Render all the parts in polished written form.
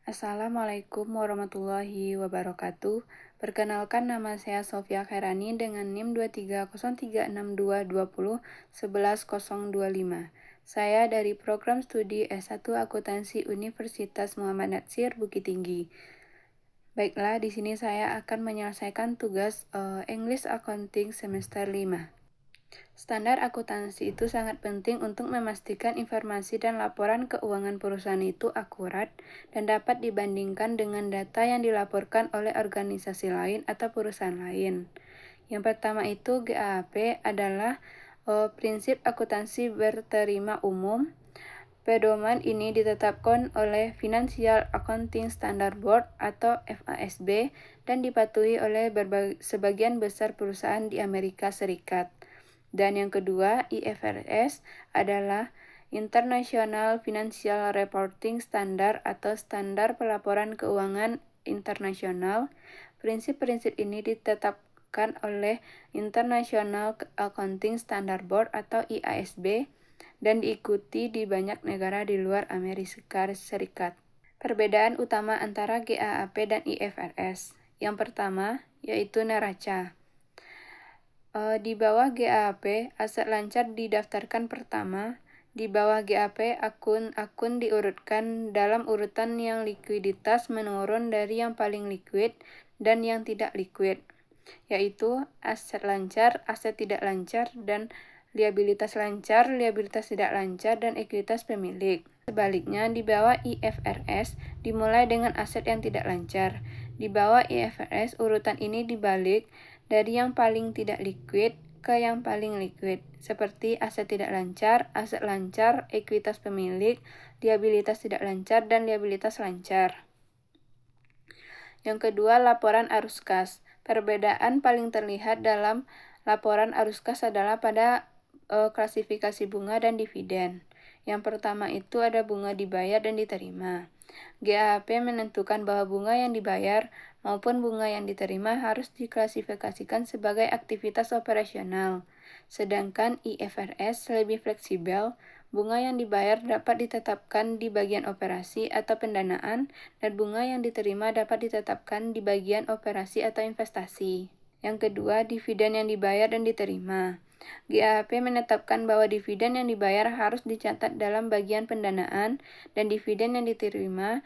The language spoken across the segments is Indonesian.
Assalamualaikum warahmatullahi wabarakatuh. Perkenalkan, nama saya Sofia Khairani dengan NIM 2303622011025. Saya dari program studi S1 Akuntansi Universitas Muhammad Natsir Bukit Tinggi. Baiklah, di sini saya akan menyelesaikan tugas English Accounting semester 5. Standar akuntansi itu sangat penting untuk memastikan informasi dan laporan keuangan perusahaan itu akurat dan dapat dibandingkan dengan data yang dilaporkan oleh organisasi lain atau perusahaan lain. Yang pertama itu GAAP adalah prinsip akuntansi berterima umum. Pedoman ini ditetapkan oleh Financial Accounting Standard Board atau FASB dan dipatuhi oleh sebagian besar perusahaan di Amerika Serikat. Dan yang kedua, IFRS adalah International Financial Reporting Standard atau standar pelaporan keuangan internasional. Prinsip-prinsip ini ditetapkan oleh International Accounting Standard Board atau IASB dan diikuti di banyak negara di luar Amerika Serikat. Perbedaan utama antara GAAP dan IFRS. Yang pertama, yaitu neraca. Di bawah GAAP, aset lancar didaftarkan pertama. Di bawah GAAP, akun diurutkan dalam urutan yang likuiditas menurun dari yang paling liquid dan yang tidak liquid, yaitu aset lancar, aset tidak lancar, dan liabilitas lancar, liabilitas tidak lancar, dan ekuitas pemilik. Sebaliknya, di bawah IFRS dimulai dengan aset yang tidak lancar. Di bawah IFRS, urutan ini dibalik dari yang paling tidak liquid ke yang paling liquid, seperti aset tidak lancar, aset lancar, ekuitas pemilik, liabilitas tidak lancar, dan liabilitas lancar. Yang kedua, laporan arus kas. Perbedaan paling terlihat dalam laporan arus kas adalah pada klasifikasi bunga dan dividen. Yang pertama itu ada bunga dibayar dan diterima. GAAP menentukan bahwa bunga yang dibayar maupun bunga yang diterima harus diklasifikasikan sebagai aktivitas operasional. Sedangkan IFRS lebih fleksibel, bunga yang dibayar dapat ditetapkan di bagian operasi atau pendanaan, dan bunga yang diterima dapat ditetapkan di bagian operasi atau investasi. Yang kedua, dividen yang dibayar dan diterima. GAAP menetapkan bahwa dividen yang dibayar harus dicatat dalam bagian pendanaan dan dividen yang diterima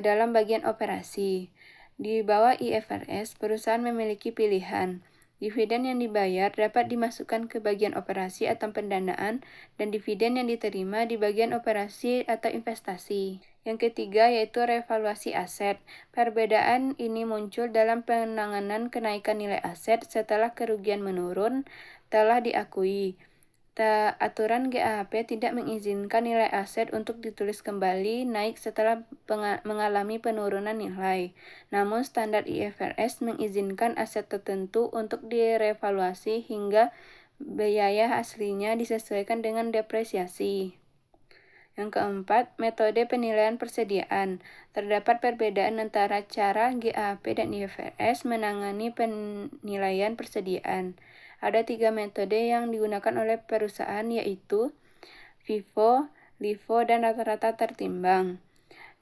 dalam bagian operasi. Di bawah IFRS, perusahaan memiliki pilihan. Dividen yang dibayar dapat dimasukkan ke bagian operasi atau pendanaan dan dividen yang diterima di bagian operasi atau investasi. Yang ketiga yaitu revaluasi aset. Perbedaan ini muncul dalam penanganan kenaikan nilai aset setelah kerugian menurun telah diakui. Aturan GAAP tidak mengizinkan nilai aset untuk ditulis kembali naik setelah mengalami penurunan nilai. Namun standar IFRS mengizinkan aset tertentu untuk direvaluasi hingga biaya aslinya disesuaikan dengan depresiasi. Yang keempat, metode penilaian persediaan. Terdapat perbedaan antara cara GAAP dan IFRS menangani penilaian persediaan. Ada 3 metode yang digunakan oleh perusahaan yaitu FIFO, LIFO, dan rata-rata tertimbang.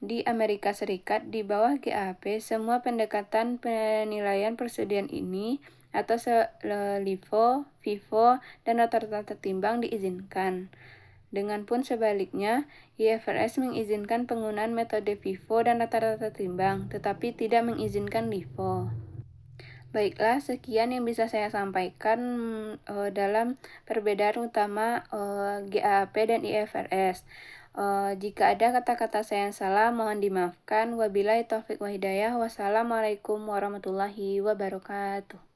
Di Amerika Serikat, di bawah GAAP, semua pendekatan penilaian persediaan ini atau LIFO, FIFO, dan rata-rata tertimbang diizinkan. Dengan pun sebaliknya, IFRS mengizinkan penggunaan metode FIFO dan rata-rata timbang, tetapi tidak mengizinkan LIFO. Baiklah, sekian yang bisa saya sampaikan dalam perbedaan utama GAAP dan IFRS. Jika ada kata-kata saya yang salah, mohon dimaafkan. Wabillahi taufiq wa hidayah. Wassalamualaikum warahmatullahi wabarakatuh.